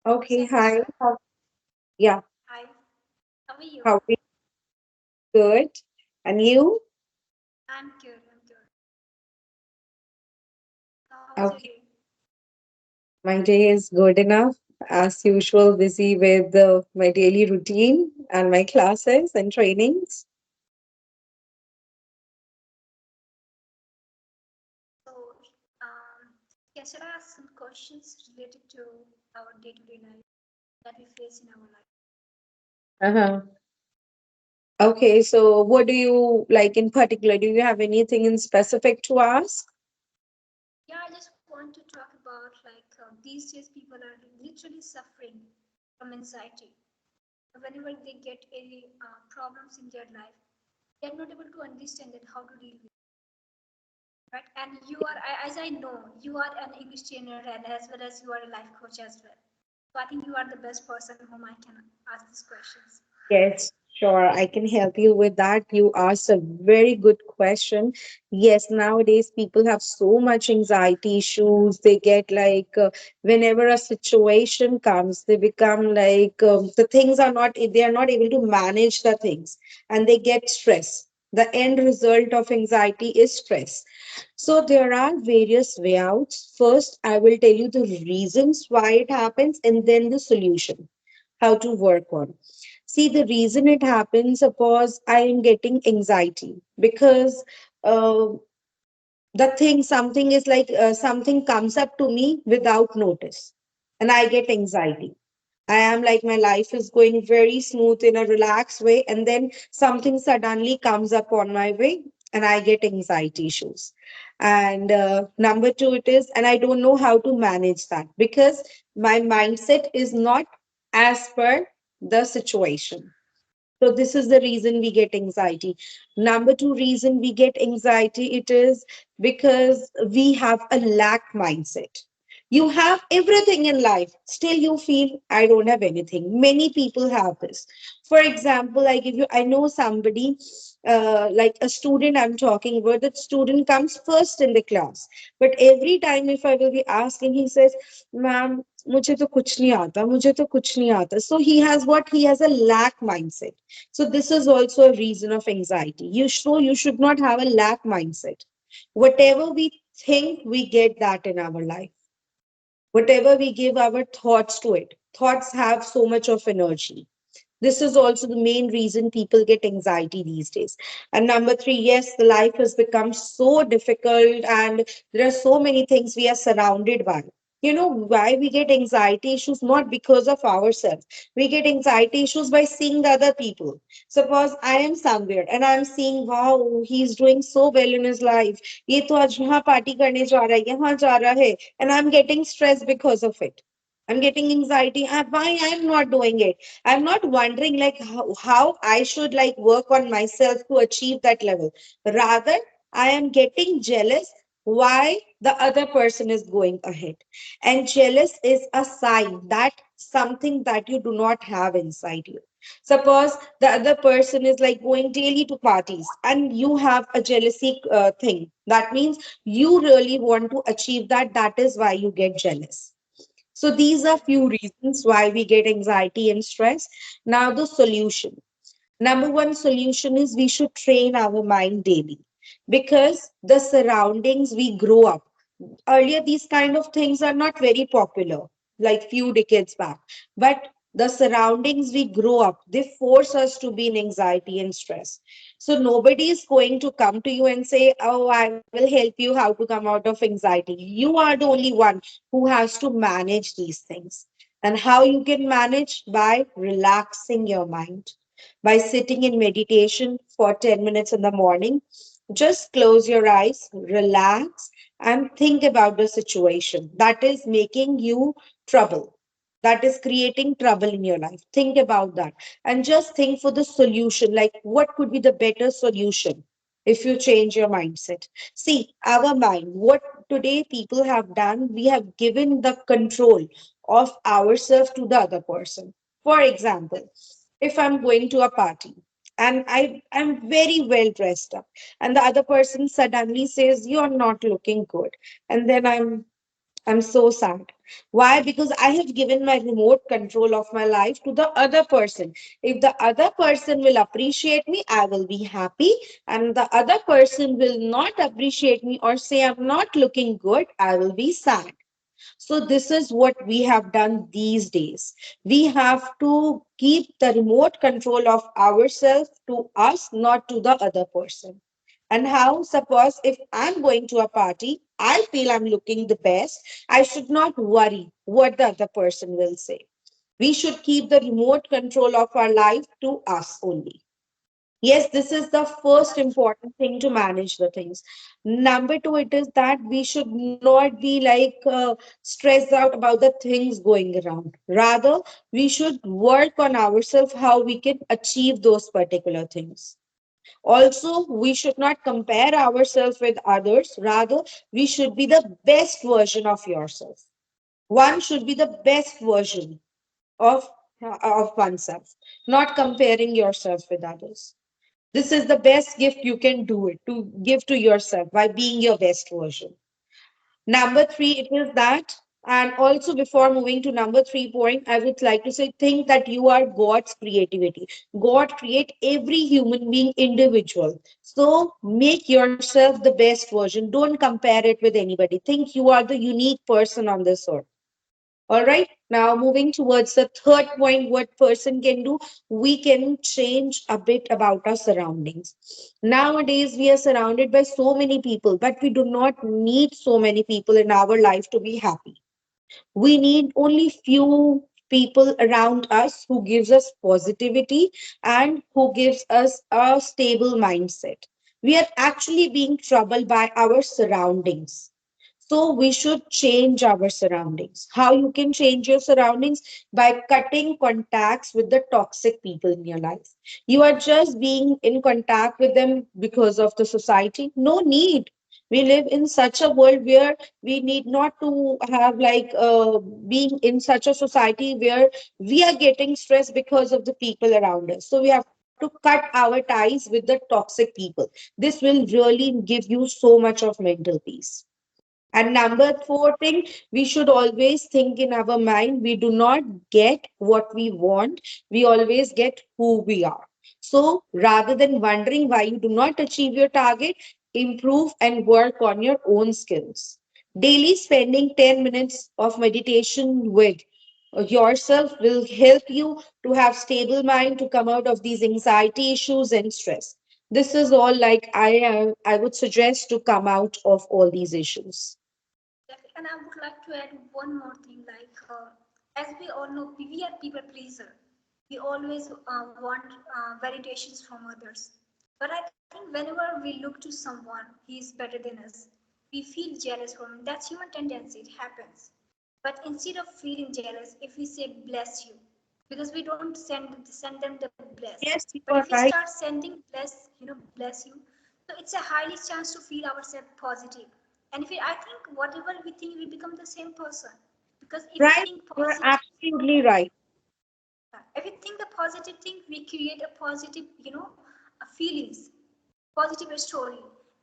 Okay, hi. Samantha. Yeah, Hi. How are you? how are you? Good. And you? I'm good. I'm good. How was your Okay, day? my day is good enough. As usual, busy with my daily routine and my classes and trainings. So, should I ask some questions related to our day-to-day life that we face in our life? Uh-huh. Okay, so what do you like in particular? Do you have anything in specific to ask? Yeah, I just want to talk about these days people are literally suffering from anxiety. Whenever they get any problems in their life, they are not able to understand that how to deal with it. Right? And as I know, you are an English trainer and as well as you are a life coach as well. So I think you are the best person whom I can ask these questions. Yes, sure. I can help you with that. You asked a very good question. Yes, nowadays people have so much anxiety issues. They get whenever a situation comes, they become the things are not, they are not able to manage the things and they get stress. The end result of anxiety is stress. So there are various way outs. First, I will tell you the reasons why it happens and then the solution, how to work on. See, the reason it happens, suppose I am getting anxiety because uh, the thing, something is something comes up to me without notice, and I get anxiety. I am like my life is going very smooth in a relaxed way, and then something suddenly comes up on my way, and I get anxiety issues. And number two, it is, and I don't know how to manage that because my mindset is not as per the situation. So this is the reason we get anxiety. Number two reason we get anxiety, it is because we have a lack mindset. You have everything in life, still you feel I don't have anything. Many people have this. For example, I know somebody, like a student I'm talking about, that student comes first in the class. But every time if I will be asking, he says, ma'am, मुझे तो कुछ नहीं आता मुझे तो कुछ नहीं आता. So he has a lack mindset. So this is also a reason of anxiety. You should not have a lack mindset. Whatever we think, we get that in our life. Whatever we give our thoughts to it, thoughts have so much of energy. This is also the main reason people get anxiety these days. And number three, yes, the life has become so difficult and there are so many things we are surrounded by. You know why we get anxiety issues? Not because of ourselves. We get anxiety issues by seeing the other people. Suppose I am somewhere and I'm seeing, wow, he's doing so well in his life. ये तो आज यहाँ party करने जा रहा है, यहाँ जा रहा है, and I'm getting stressed because of it. I'm getting anxiety. Why I'm not doing it? I'm not wondering how I should like work on myself to achieve that level. Rather, I am getting jealous why the other person is going ahead. And jealous is a sign that something that you do not have inside you. Suppose the other person is like going daily to parties and you have a jealousy thing. That means you really want to achieve that. That is why you get jealous. So these are few reasons why we get anxiety and stress. Now the solution. Number one solution is we should train our mind daily because the surroundings we grow up. Earlier, these kind of things are not very popular, like few decades back. But the surroundings we grow up, they force us to be in anxiety and stress. So nobody is going to come to you and say, "Oh, I will help you how to come out of anxiety." You are the only one who has to manage these things. And how you can manage? By relaxing your mind, by sitting in meditation for 10 minutes in the morning. Just close your eyes, relax, and think about the situation that is making you trouble, that is creating trouble in your life. Think about that and just think for the solution, like what could be the better solution if you change your mindset. See, our mind, what today people have done, we have given the control of ourselves to the other person. For example, if I'm going to a party and I'm very well dressed up, and the other person suddenly says, "You're not looking good." And then I'm so sad. Why? Because I have given my remote control of my life to the other person. If the other person will appreciate me, I will be happy. And the other person will not appreciate me or say I'm not looking good, I will be sad. So, this is what we have done these days. We have to keep the remote control of ourselves to us, not to the other person. And how, suppose if I'm going to a party, I feel I'm looking the best, I should not worry what the other person will say. We should keep the remote control of our life to us only. Yes, this is the first That's true. important thing to manage the things. Number two, it is that we should not be like stressed out about the things going around. Rather, we should work on ourselves how we can achieve those particular things. Also, we should not compare ourselves with others. Rather, we should be the best version of yourself. One should be the best version of, of oneself, not comparing yourself with others. This is the best gift you can do it to give to yourself by being your best version. Number three, it is that, and also before moving to number 3 point, I would like to say, think that you are God's creativity. God create every human being individual. So make yourself the best version. Don't compare it with anybody. Think you are the unique person on this earth. All right. Now, moving towards the third point, what person can do? We can change a bit about our surroundings. Nowadays, we are surrounded by so many people, but we do not need so many people in our life to be happy. We need only few people around us who gives us positivity and who gives us a stable mindset. We are actually being troubled by our surroundings. So we should change our surroundings. How you can change your surroundings? By cutting contacts with the toxic people in your life. You are just being in contact with them because of the society. No need. We live in such a world where we need not to have like being in such a society where we are getting stressed because of the people around us. So we have to cut our ties with the toxic people. This will really give you so much of mental peace. And number four thing, we should always think in our mind, we do not get what we want, we always get who we are. So rather than wondering why you do not achieve your target, improve and work on your own skills. Daily spending 10 minutes of meditation with yourself will help you to have stable mind to come out of these anxiety issues and stress. This is all like I would suggest to come out of all these issues. Exactly. And I would like to add one more thing. As we all know, we are people pleaser. We always want validations from others. But I think whenever we look to someone, he is better than us. We feel jealous from him. That's human tendency. It happens. But instead of feeling jealous, if we say bless you, because we don't send them the bless. Yes, you But if are we right. start sending bless, bless you, so it's a highly chance to feel ourselves positive. And if we, I think whatever we think, we become the same person. Because if we Right, think you're positive, absolutely right. if we think the positive thing, we create a positive, feelings, positive story.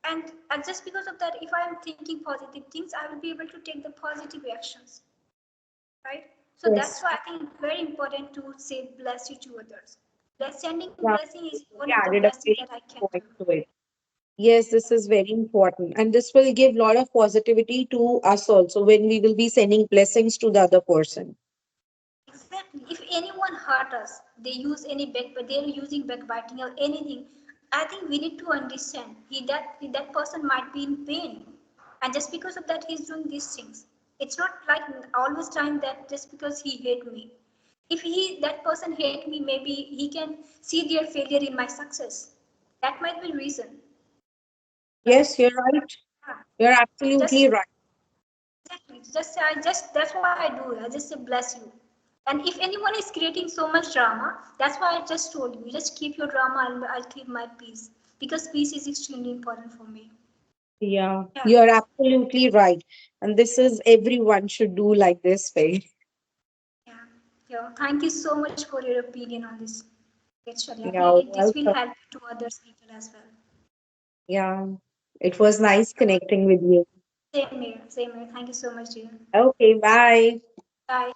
And just because of that, if I am thinking positive things, I will be able to take the positive actions, right? So that's Yes. why I think it's very important to say bless you to others. Sending Yeah, blessing is you one of the added a best things that very I good can do. point to it. Yes, this is very important. And this will give a lot of positivity to us also when we will be sending blessings to the other person. Exactly. If anyone hurt us, they're using backbiting or anything. I think we need to understand that person might be in pain, and just because of that, he's doing these things. It's not like always time that just because he hate me. If that person hate me, maybe he can see their failure in my success. That might be reason, right? Yes, you're right. Yeah. You're Just absolutely right. exactly. Just that's why I do. I just say bless you. And if anyone is creating so much drama, that's why I just told you. Just keep your drama and I'll keep my peace. Because peace is extremely important for me. Yeah, Yeah. you're absolutely right. And this is everyone should do like this way. Yeah. Yeah. Thank you so much for your opinion on this. Actually, I Yeah, think this will welcome. help to others people as well. Yeah, it was nice connecting with you. Same here. Same here. Thank you so much, dear. Okay, bye. Bye.